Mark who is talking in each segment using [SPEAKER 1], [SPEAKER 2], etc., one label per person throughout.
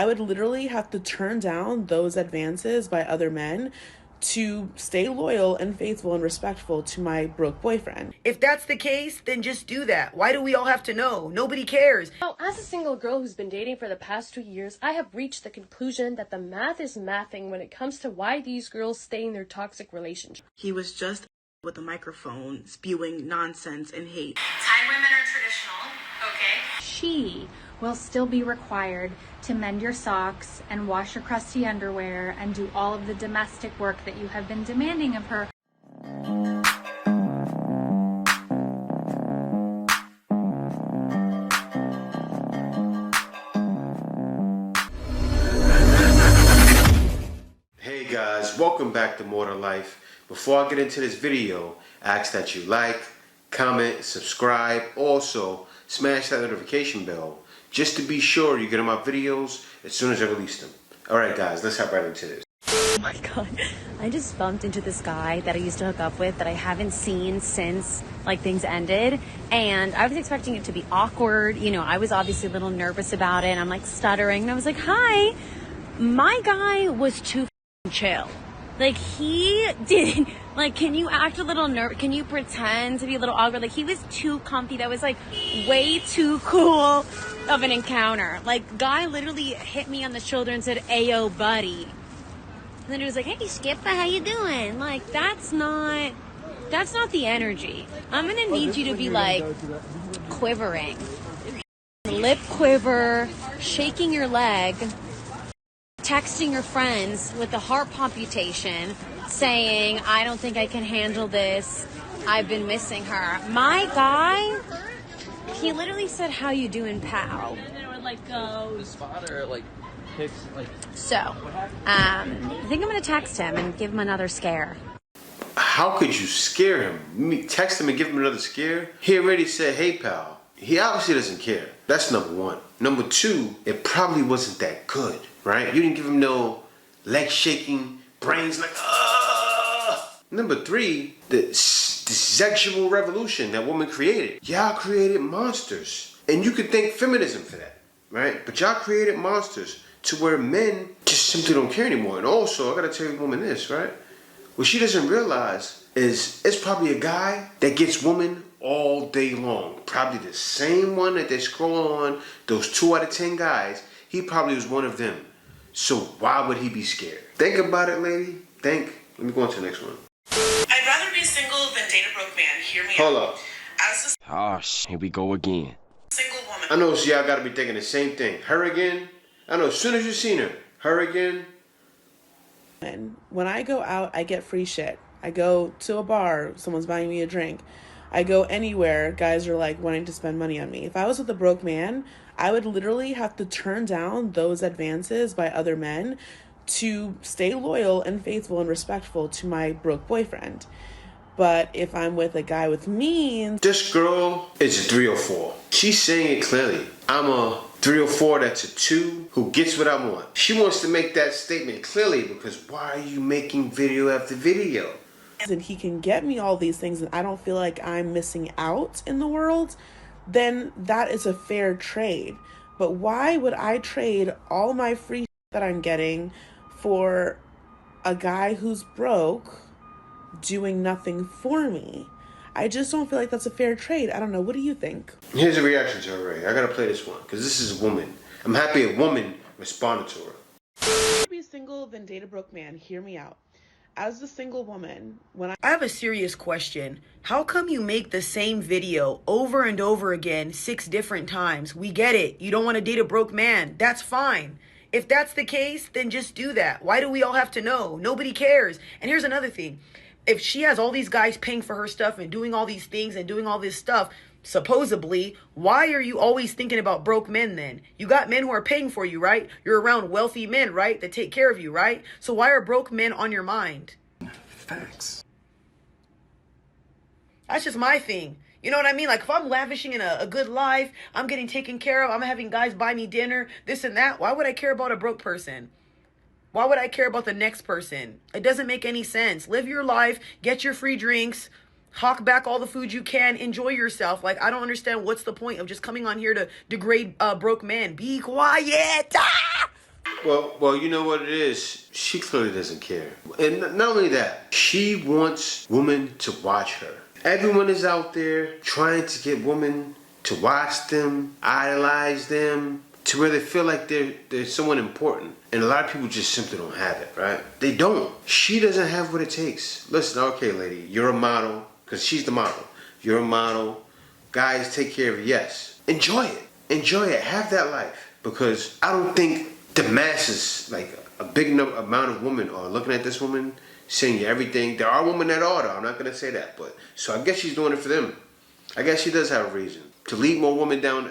[SPEAKER 1] I would literally have to turn down those advances by other men to stay loyal and faithful and respectful to my broke boyfriend.
[SPEAKER 2] If that's the case, then just do that. Why do we all have to know? Nobody cares.
[SPEAKER 3] Well, as a single girl who's been dating for the past 2 years, I have reached the conclusion that the math is mathing when it comes to why these girls stay in their toxic relationship.
[SPEAKER 4] He was just with a microphone spewing nonsense and hate.
[SPEAKER 5] Thai women are traditional, okay?
[SPEAKER 6] She will still be required to mend your socks and wash your crusty underwear and do all of the domestic work that you have been demanding of her.
[SPEAKER 7] Hey guys, welcome back to More to Life. Before I get into this video, I ask that you like, comment, subscribe, also smash that notification bell just to be sure you get my videos as soon as I release them. Alright guys, let's hop right into this.
[SPEAKER 8] Oh my god, I just bumped into this guy that I used to hook up with that I haven't seen since like things ended, and I was expecting it to be awkward. You know, I was obviously a little nervous about it, and I'm like stuttering, and I was like, hi. My guy was too chill. Like, he did, like, can you act a little nervous? Can you pretend to be a little awkward? Like, he was too comfy. That was, like, way too cool of an encounter. Like, guy literally hit me on the shoulder and said, "Ayo, buddy." And then he was like, "Hey, Skipper, how you doing?" Like, that's not the energy. I'm gonna need you to be, like, quivering. Lip quiver, shaking your leg, texting your friends with the heart palpitation, saying, "I don't think I can handle this. I've been missing her." My guy, he literally said, "How you doing, pal?"
[SPEAKER 9] And then it would like go spot or like pics like.
[SPEAKER 8] So, I think I'm gonna text him and give him another scare.
[SPEAKER 7] How could you scare him? Text him and give him another scare? He already said, "Hey pal." He obviously doesn't care. That's number one. Number two, it probably wasn't that good, right? You didn't give him no leg shaking, brains like, ah. Number three, the sexual revolution that woman created. Y'all created monsters. And you could thank feminism for that, right? But y'all created monsters to where men just simply don't care anymore. And also, I gotta tell you woman this, right? What she doesn't realize is it's probably a guy that gets women all day long. Probably the same one that they scroll on, those 2 out of 10 guys, he probably was one of them. So why would he be scared? Think about it, lady. Think. Let me go on to the next one.
[SPEAKER 5] I'd rather be single than date a broke man. Hear me
[SPEAKER 7] Hold
[SPEAKER 5] out.
[SPEAKER 7] up.
[SPEAKER 5] As
[SPEAKER 9] Oh, here we go again.
[SPEAKER 5] a single woman.
[SPEAKER 7] I know, so y'all gotta be thinking the same thing. Her again? I know, as soon as you seen her again?
[SPEAKER 1] And when I go out, I get free shit. I go to a bar, someone's buying me a drink. I go anywhere, guys are like wanting to spend money on me. If I was with a broke man, I would literally have to turn down those advances by other men to stay loyal and faithful and respectful to my broke boyfriend. But if I'm with a guy with means...
[SPEAKER 7] This girl is a 304. She's saying it clearly. I'm a 304 that's a 2 who gets what I want. She wants to make that statement clearly because why are you making video after video?
[SPEAKER 1] and he can get me all these things and I don't feel like I'm missing out in the world, then that is a fair trade. But why would I trade all my free that I'm getting for a guy who's broke doing nothing for me? I just don't feel like that's a fair trade. I don't know. What do you think?
[SPEAKER 7] Here's a reaction to her, Ray. I gotta play this one because this is a woman. I'm happy a woman responded to her.
[SPEAKER 1] To be single than date a broke man. Hear me out. As a single woman, when
[SPEAKER 2] I have a serious question. How come you make the same video over and over again 6 different times? We get it. You don't want to date a broke man. That's fine. If that's the case, then just do that. Why do we all have to know? Nobody cares. And here's another thing. If she has all these guys paying for her stuff and doing all these things and doing all this stuff, supposedly, why are you always thinking about broke men then? You got men who are paying for you, right? You're around wealthy men, right? That take care of you, right? So why are broke men on your mind?
[SPEAKER 10] Facts.
[SPEAKER 2] That's just my thing. You know what I mean? Like if I'm lavishing in a good life, I'm getting taken care of, I'm having guys buy me dinner, this and that, why would I care about a broke person? Why would I care about the next person? It doesn't make any sense. Live your life, get your free drinks, hawk back all the food you can, enjoy yourself. Like, I don't understand what's the point of just coming on here to degrade broke men. Be quiet. Ah!
[SPEAKER 7] Well, you know what it is? She clearly doesn't care. And not only that, she wants women to watch her. Everyone is out there trying to get women to watch them, idolize them, to where they feel like they're someone important. And a lot of people just simply don't have it, right? They don't. She doesn't have what it takes. Listen, okay, lady, you're a model, because she's the model. You're a model. Guys, take care of it. Yes. Enjoy it. Enjoy it. Have that life. Because I don't think the masses, like a big amount of women are looking at this woman, saying everything. There are women that are, though. I'm not going to say that. But so I guess she's doing it for them. I guess she does have a reason. To lead more women down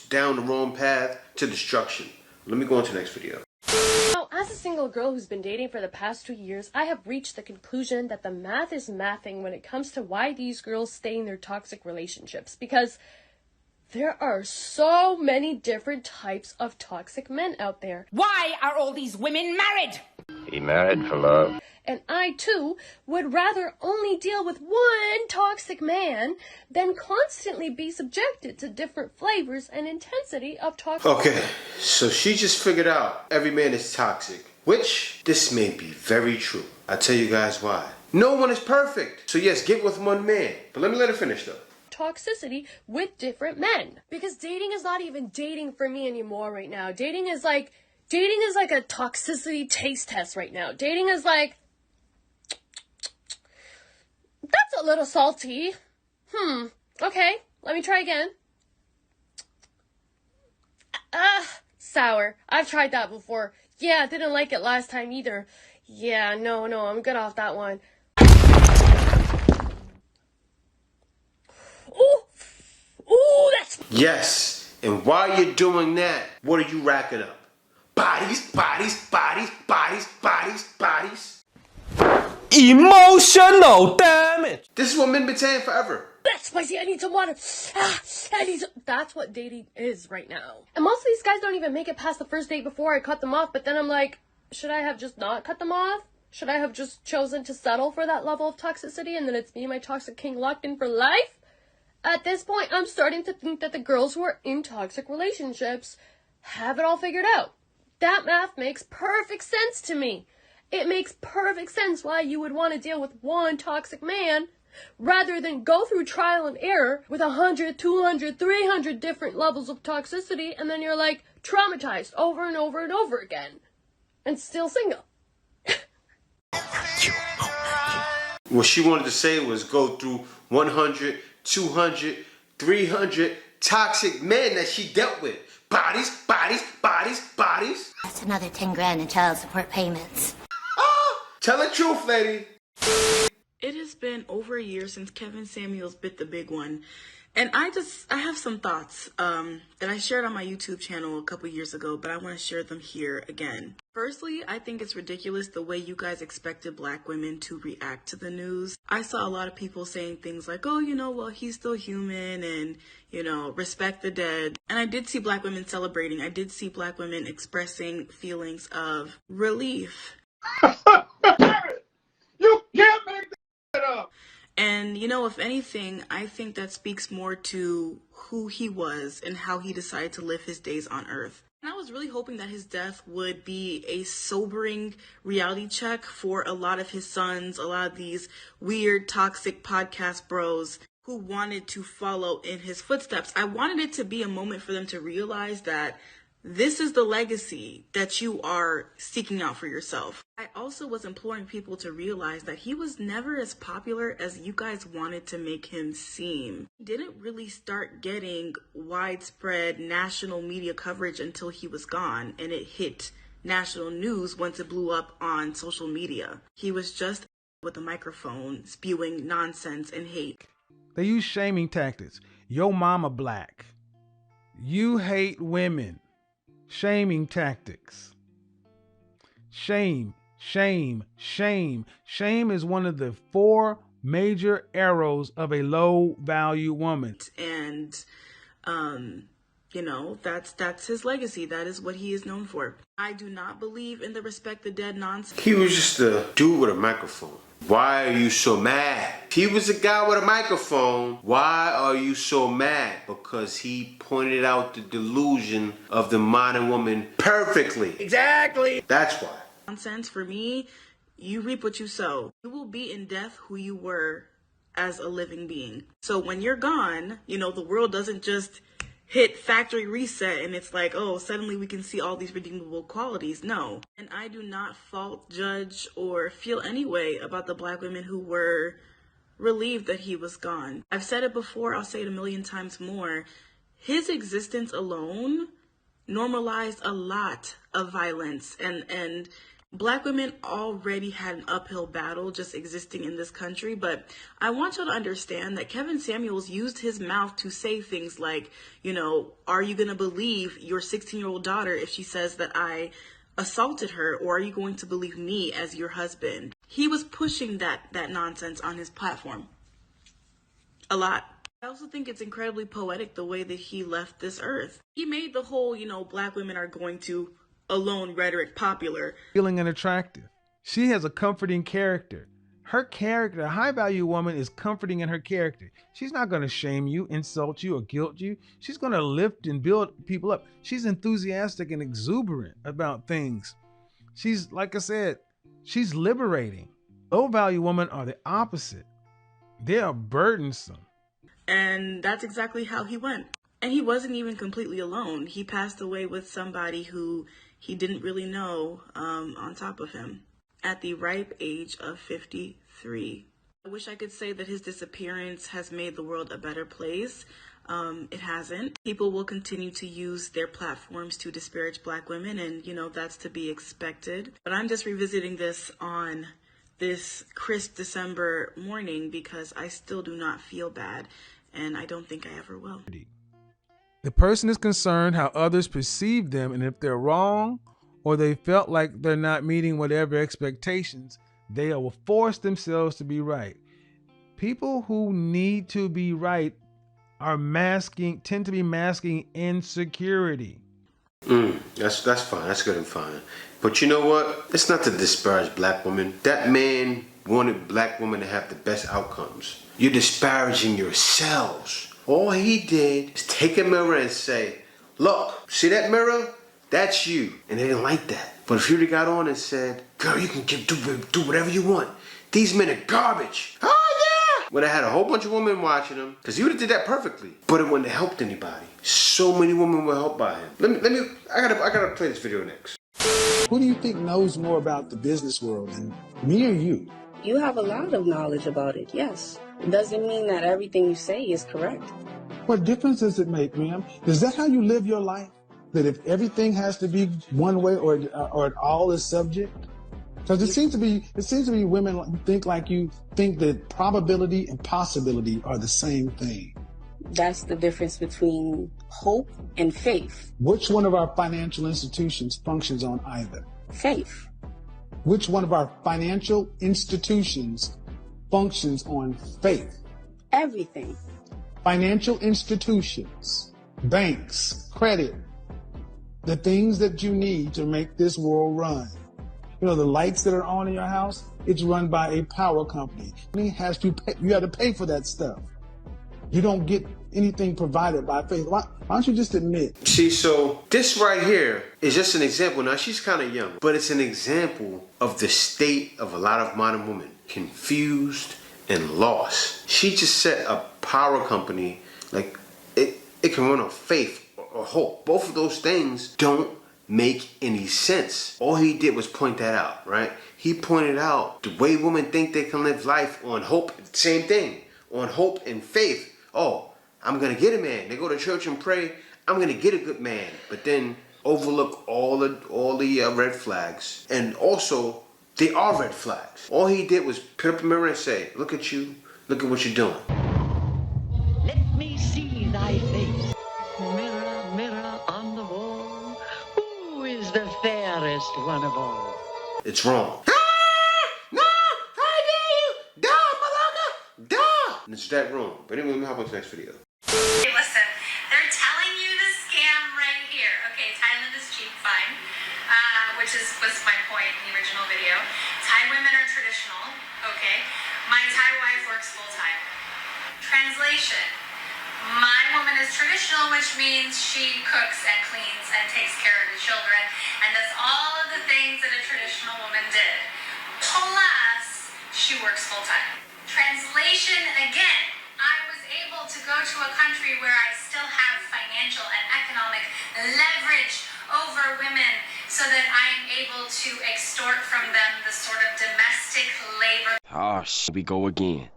[SPEAKER 7] the wrong path to destruction. Let me go on to the next video.
[SPEAKER 3] Now, as a single girl who's been dating for the past 2 years, I have reached the conclusion that the math is mathing when it comes to why these girls stay in their toxic relationships. Because there are so many different types of toxic men out there.
[SPEAKER 10] Why are all these women married?
[SPEAKER 11] He married for love.
[SPEAKER 3] And I, too, would rather only deal with one toxic man than constantly be subjected to different flavors and intensity of toxic.
[SPEAKER 7] Okay, so she just figured out every man is toxic, which this may be very true. I'll tell you guys why. No one is perfect. So yes, get with one man. But let her finish though.
[SPEAKER 3] Toxicity with different men. Because dating is not even dating for me anymore right now. Dating is like a toxicity taste test right now. Dating is like, that's a little salty. Okay, let me try again. Sour. I've tried that before. Yeah, I didn't like it last time either. Yeah, no, I'm good off that one. Ooh, that's...
[SPEAKER 7] Yes, and while you're doing that, what are you racking up? Bodies, bodies, bodies, bodies, bodies, bodies.
[SPEAKER 9] Emotional damage.
[SPEAKER 7] This is what men been saying forever.
[SPEAKER 3] That's spicy. I need some water. That's what dating is right now. And most of these guys don't even make it past the first date before I cut them off. But then I'm like, should I have just not cut them off? Should I have just chosen to settle for that level of toxicity and then it's me and my toxic king locked in for life? At this point, I'm starting to think that the girls who are in toxic relationships have it all figured out. That math makes perfect sense to me. It makes perfect sense why you would want to deal with one toxic man rather than go through trial and error with 100, 200, 300 different levels of toxicity and then you're like traumatized over and over and over again and still single.
[SPEAKER 7] What she wanted to say was go through 100, 200, 300 toxic men that she dealt with. Bodies, bodies, bodies, bodies.
[SPEAKER 12] That's another 10 grand in child support payments.
[SPEAKER 7] Tell the truth, lady.
[SPEAKER 4] It has been over a year since Kevin Samuels bit the big one. And I have some thoughts that I shared on my YouTube channel a couple years ago, but I want to share them here again. Firstly, I think it's ridiculous the way you guys expected black women to react to the news. I saw a lot of people saying things like, oh, well, he's still human and, respect the dead. And I did see black women celebrating. I did see black women expressing feelings of relief.
[SPEAKER 13] You can't make that up.
[SPEAKER 4] And, if anything, I think that speaks more to who he was and how he decided to live his days on Earth. And I was really hoping that his death would be a sobering reality check for a lot of his sons, a lot of these weird, toxic podcast bros who wanted to follow in his footsteps. I wanted it to be a moment for them to realize that this is the legacy that you are seeking out for yourself. I also was imploring people to realize that he was never as popular as you guys wanted to make him seem. He didn't really start getting widespread national media coverage until he was gone, and it hit national news once it blew up on social media. He was just with a microphone spewing nonsense and hate.
[SPEAKER 13] They use shaming tactics. Yo mama black. You hate women. Shaming tactics. Shame, shame, shame. Shame is one of the 4 major arrows of a low-value woman.
[SPEAKER 4] And, that's his legacy. That is what he is known for. I do not believe in the respect the dead nonsense.
[SPEAKER 7] He was just a dude with a microphone. Why are you so mad? If he was a guy with a microphone, why are you so mad? Because he pointed out the delusion of the modern woman perfectly.
[SPEAKER 2] Exactly.
[SPEAKER 7] That's why.
[SPEAKER 4] Nonsense. For me, you reap what you sow. You will be in death who you were as a living being. So when you're gone, you know, the world doesn't just hit factory reset and it's like, oh, suddenly we can see all these redeemable qualities. No. And I do not fault, judge, or feel any way about the black women who were relieved that he was gone. I've said it before, I'll say it a million times more. His existence alone normalized a lot of violence, and black women already had an uphill battle just existing in this country. But I want you to understand that Kevin Samuels used his mouth to say things like, you know, are you going to believe your 16-year-old daughter if she says that I assaulted her, or are you going to believe me as your husband? He was pushing that nonsense on his platform a lot. I also think it's incredibly poetic the way that he left this earth. He made the whole, you know, black women are going to alone rhetoric popular.
[SPEAKER 13] Feeling and attractive. She has a comforting character. Her character, a high value woman, is comforting in her character. She's not going to shame you, insult you, or guilt you. She's going to lift and build people up. She's enthusiastic and exuberant about things. She's, like I said, she's liberating. Low value women are the opposite. They are burdensome.
[SPEAKER 4] And that's exactly how he went. And he wasn't even completely alone. He passed away with somebody who he didn't really know on top of him at the ripe age of 53. I wish I could say that his disappearance has made the world a better place. It hasn't. People will continue to use their platforms to disparage black women, and, you know, that's to be expected. But I'm just revisiting this on this crisp December morning because I still do not feel bad, and I don't think I ever will.
[SPEAKER 13] The person is concerned how others perceive them, and if they're wrong or they felt like they're not meeting whatever expectations, they will force themselves to be right. People who need to be right tend to be masking insecurity.
[SPEAKER 7] That's fine. That's good and fine. But you know what? It's not to disparage black women. That man wanted black women to have the best outcomes. You're disparaging yourselves. All he did is take a mirror and say, look, see that mirror? That's you. And they didn't like that. But if you got on and said, girl, you can do whatever you want. These men are garbage. Oh, yeah! Would have had a whole bunch of women watching him, because he would have did that perfectly. But it wouldn't have helped anybody. So many women were helped by him. I gotta play this video next.
[SPEAKER 14] Who do you think knows more about the business world, than me or you?
[SPEAKER 15] You have a lot of knowledge about it, yes. It doesn't mean that everything you say is correct.
[SPEAKER 14] What difference does it make, ma'am? Is that how you live your life? That if everything has to be one way or it all is subject? Because it seems to be women who think like you think that probability and possibility are the same thing.
[SPEAKER 15] That's the difference between hope and faith.
[SPEAKER 14] Which one of our financial institutions functions on either?
[SPEAKER 15] Faith.
[SPEAKER 14] Which one of our financial institutions functions on faith?
[SPEAKER 15] Everything.
[SPEAKER 14] Financial institutions, banks, credit, the things that you need to make this world run. You know, the lights that are on in your house, it's run by a power company. You have to pay for that stuff. You don't get anything provided by faith. Why don't you just admit?
[SPEAKER 7] See, so this right here is just an example. Now, she's kind of young, but it's an example of the state of a lot of modern women. Confused and lost. She just set a power company, like it can run on faith or hope. Both of those things don't make any sense. All he did was point that out, right? He pointed out the way women think they can live life on hope, same thing, on hope and faith. Oh, I'm gonna get a man. They go to church and pray, I'm gonna get a good man, but then overlook all the red flags. And also, they are red flags. All he did was put up a mirror and say, look at you, look at what you're doing.
[SPEAKER 16] Let me see thy face. Mirror, mirror on the wall, who is the fairest one of all?
[SPEAKER 7] It's wrong. No, how dare you? Duh, malaka, duh. And it's that wrong. But anyway, let me hop on to the next video.
[SPEAKER 5] Hey, listen, they're telling you the scam right here. Okay, Thailand is cheap, fine. Which was my point in the original video. Thai women are traditional, okay? My Thai wife works full-time. Translation. My woman is traditional, which means she cooks and cleans and takes care of the children and does all of the things that a traditional woman did. Plus, she works full-time. Translation again. I was able to go to a country where I still have financial and economic leverage over women so that I am able to extort from them the sort of domestic labor.
[SPEAKER 17] Oh, we go again.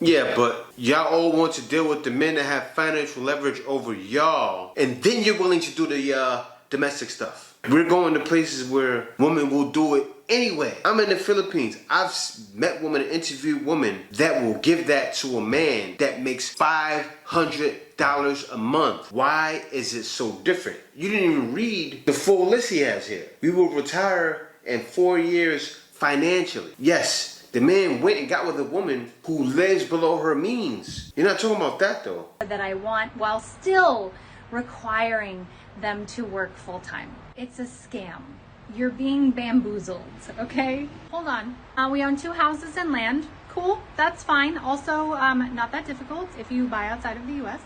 [SPEAKER 7] Yeah, but y'all all want to deal with the men that have financial leverage over y'all, and then you're willing to do the domestic stuff. We're going to places where women will do it anyway. I'm in the Philippines. I've met women and interviewed women that will give that to a man that makes $500 a month. Why is it so different? You didn't even read the full list he has here. We will retire in 4 years financially. Yes. The man went and got with a woman who lives below her means. You're not talking about that though.
[SPEAKER 6] That I want while still requiring them to work full time. It's a scam. You're being bamboozled, okay? Hold on. We own 2 houses and land. Cool, that's fine. Also, not that difficult if you buy outside of the US.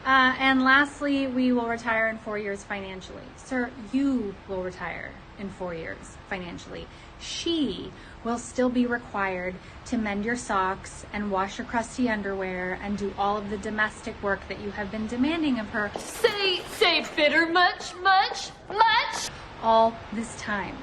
[SPEAKER 6] And lastly, we will retire in 4 years financially. Sir, you will retire in 4 years financially. She will still be required to mend your socks and wash your crusty underwear and do all of the domestic work that you have been demanding of her.
[SPEAKER 3] Say bitter much?
[SPEAKER 6] All this time.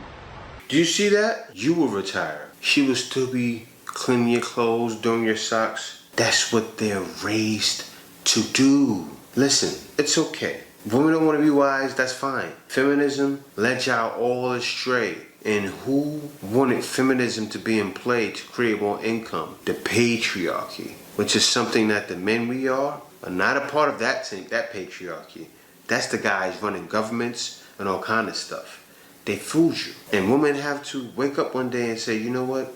[SPEAKER 7] Do you see that? You will retire. She will still be cleaning your clothes, doing your socks. That's what they're raised to do. Listen, it's okay. Women don't want to be wise, that's fine. Feminism led y'all all astray. And who wanted feminism to be in play to create more income? The patriarchy, which is something that the men we are not a part of that patriarchy. That's the guys running governments and all kind of stuff. They fooled you. And women have to wake up one day and say, you know what?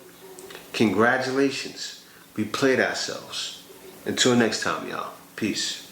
[SPEAKER 7] Congratulations. We played ourselves. Until next time, y'all. Peace.